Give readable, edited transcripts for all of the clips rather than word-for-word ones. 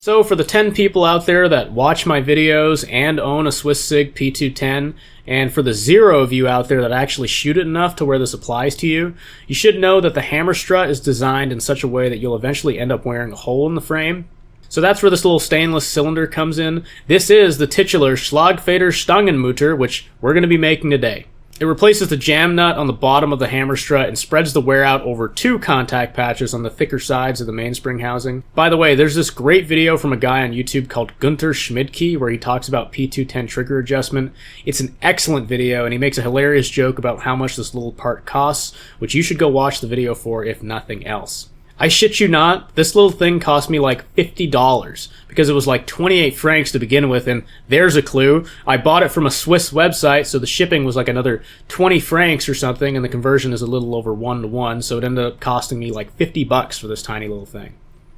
So for the 10 people out there that watch my videos and own a Swiss SIG P210, and for the 0 of you out there that actually shoot it enough to where this applies to you, you should know that the hammer strut is designed in such a way that you'll eventually end up wearing a hole in the frame. So that's where this little stainless cylinder comes in. This is the titular Schlagfederstangen-Mutter, which we're going to be making today. It replaces the jam nut on the bottom of the hammer strut and spreads the wear out over 2 contact patches on the thicker sides of the mainspring housing. By the way, there's this great video from a guy on YouTube called Gunter Schmidtke where he talks about P210 trigger adjustment. It's an excellent video and he makes a hilarious joke about how much this little part costs, which you should go watch the video for if nothing else. I shit you not, this little thing cost me like $50 because it was like 28 francs to begin with, and there's a clue. I bought it from a Swiss website, so the shipping was like another 20 francs or something, and the conversion is a little over 1 to 1, so it ended up costing me like $50 for this tiny little thing.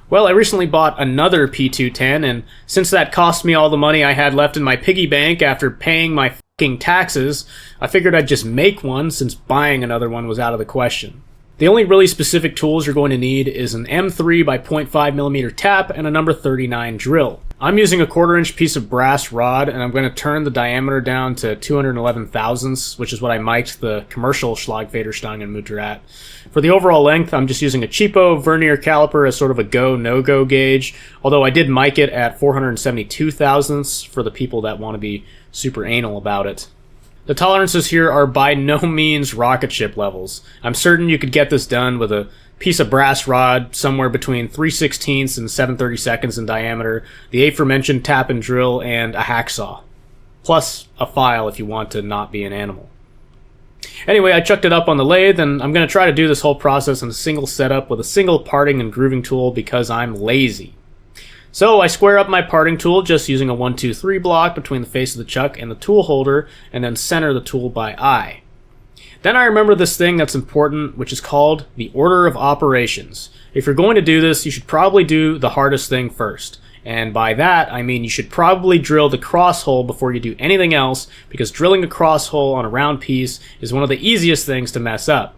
Well, I recently bought another P210, and since that cost me all the money I had left in my piggy bank after paying my fucking taxes, I figured I'd just make one since buying another one was out of the question. The only really specific tools you're going to need is an M3 by 0.5mm tap and a number 39 drill. I'm using a 1/4 inch piece of brass rod and I'm going to turn the diameter down to 211 thousandths, which is what I mic'd the commercial Schlagfederstangen-Mutter at. For the overall length, I'm just using a cheapo vernier caliper as sort of a go, no-go gauge, although I did mic it at 472 thousandths for the people that want to be super anal about it. The tolerances here are by no means rocket ship levels. I'm certain you could get this done with a piece of brass rod somewhere between 3/16 and 7/32 in diameter, the aforementioned tap and drill, and a hacksaw. Plus a file if you want to not be an animal. Anyway, I chucked it up on the lathe, and I'm going to try to do this whole process in a single setup with a single parting and grooving tool because I'm lazy. So I square up my parting tool just using a 1-2-3 block between the face of the chuck and the tool holder, and then center the tool by eye. Then I remember this thing that's important, which is called the order of operations. If you're going to do this, you should probably do the hardest thing first. And by that, I mean you should probably drill the cross hole before you do anything else, because drilling a cross hole on a round piece is one of the easiest things to mess up.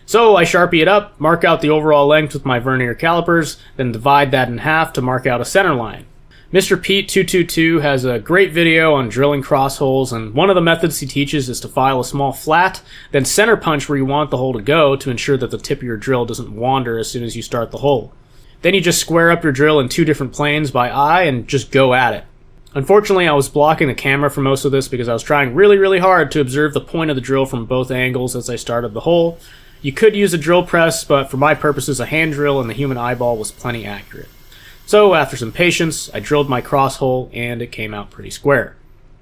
So I Sharpie it up, mark out the overall length with my vernier calipers, then divide that in half to mark out a center line. Mr. P210 has a great video on drilling cross holes, and one of the methods he teaches is to file a small flat, then center punch where you want the hole to go to ensure that the tip of your drill doesn't wander as soon as you start the hole. Then you just square up your drill in 2 different planes by eye and just go at it. Unfortunately, I was blocking the camera for most of this because I was trying really hard to observe the point of the drill from both angles as I started the hole. You could use a drill press, but for my purposes a hand drill and the human eyeball was plenty accurate. So after some patience, I drilled my cross hole and it came out pretty square.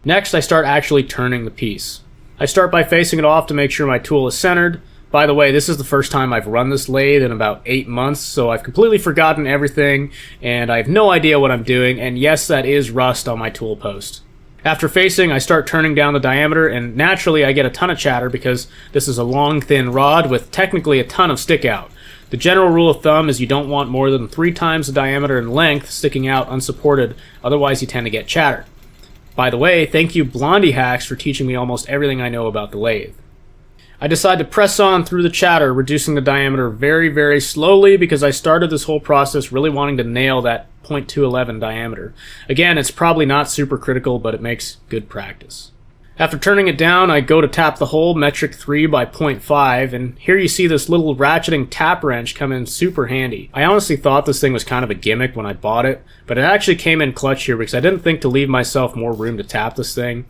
Next, I start actually turning the piece. I start by facing it off to make sure my tool is centered. By the way, this is the first time I've run this lathe in about 8 months, so I've completely forgotten everything and I have no idea what I'm doing, and yes, that is rust on my tool post. After facing, I start turning down the diameter, and naturally I get a ton of chatter because this is a long, thin rod with technically a ton of stick out. The general rule of thumb is you don't want more than 3 times the diameter in length sticking out unsupported, otherwise you tend to get chatter. By the way, thank you Blondie Hacks for teaching me almost everything I know about the lathe. I decide to press on through the chatter, reducing the diameter very slowly because I started this whole process really wanting to nail that 0.211 diameter. Again, it's probably not super critical, but it makes good practice. After turning it down, I go to tap the hole metric 3 by 0.5, and here you see this little ratcheting tap wrench come in super handy. I honestly thought this thing was kind of a gimmick when I bought it, but it actually came in clutch here because I didn't think to leave myself more room to tap this thing.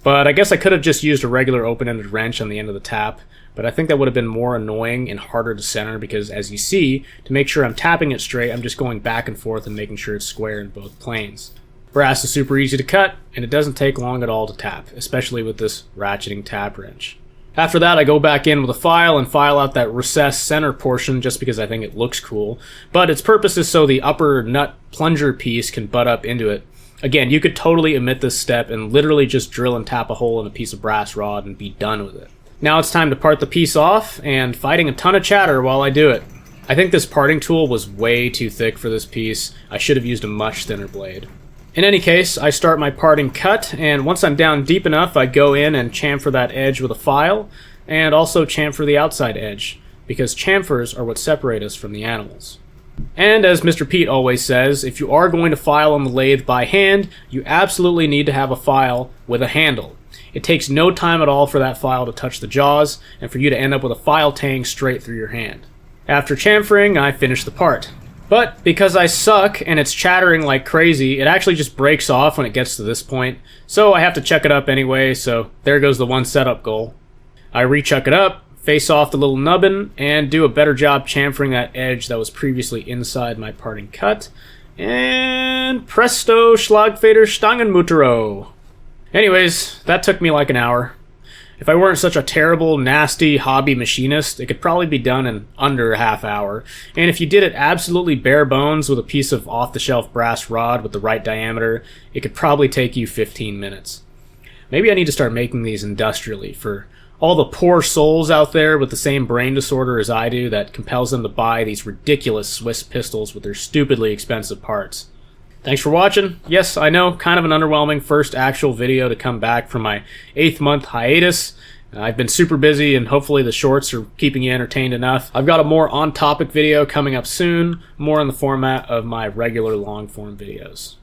But I guess I could have just used a regular open-ended wrench on the end of the tap, but I think that would have been more annoying and harder to center because, as you see, to make sure I'm tapping it straight, I'm just going back and forth and making sure it's square in both planes. Brass is super easy to cut, and it doesn't take long at all to tap, especially with this ratcheting tap wrench. After that, I go back in with a file and file out that recessed center portion just because I think it looks cool, but its purpose is so the upper nut plunger piece can butt up into it. Again, you could totally omit this step and literally just drill and tap a hole in a piece of brass rod and be done with it. Now it's time to part the piece off, and fighting a ton of chatter while I do it. I think this parting tool was way too thick for this piece. I should have used a much thinner blade. In any case, I start my parting cut, and once I'm down deep enough, I go in and chamfer that edge with a file, and also chamfer the outside edge, because chamfers are what separate us from the animals. And as Mr. Pete always says, if you are going to file on the lathe by hand, you absolutely need to have a file with a handle. It takes no time at all for that file to touch the jaws, and for you to end up with a file tang straight through your hand. After chamfering, I finish the part. But because I suck and it's chattering like crazy, it actually just breaks off when it gets to this point, so I have to chuck it up anyway, so there goes the one setup goal. I re-chuck it up, face off the little nubbin, and do a better job chamfering that edge that was previously inside my parting cut, and presto, Schlagfederstangen-Mutter. Anyways, that took me like an hour. If I weren't such a terrible, nasty hobby machinist, it could probably be done in under a half hour. And if you did it absolutely bare bones with a piece of off-the-shelf brass rod with the right diameter, it could probably take you 15 minutes. Maybe I need to start making these industrially for all the poor souls out there with the same brain disorder as I do that compels them to buy these ridiculous Swiss pistols with their stupidly expensive parts. Thanks for watching. Yes, I know, kind of an underwhelming first actual video to come back from my 8th month hiatus. I've been super busy and hopefully the shorts are keeping you entertained enough. I've got a more on-topic video coming up soon, more in the format of my regular long-form videos.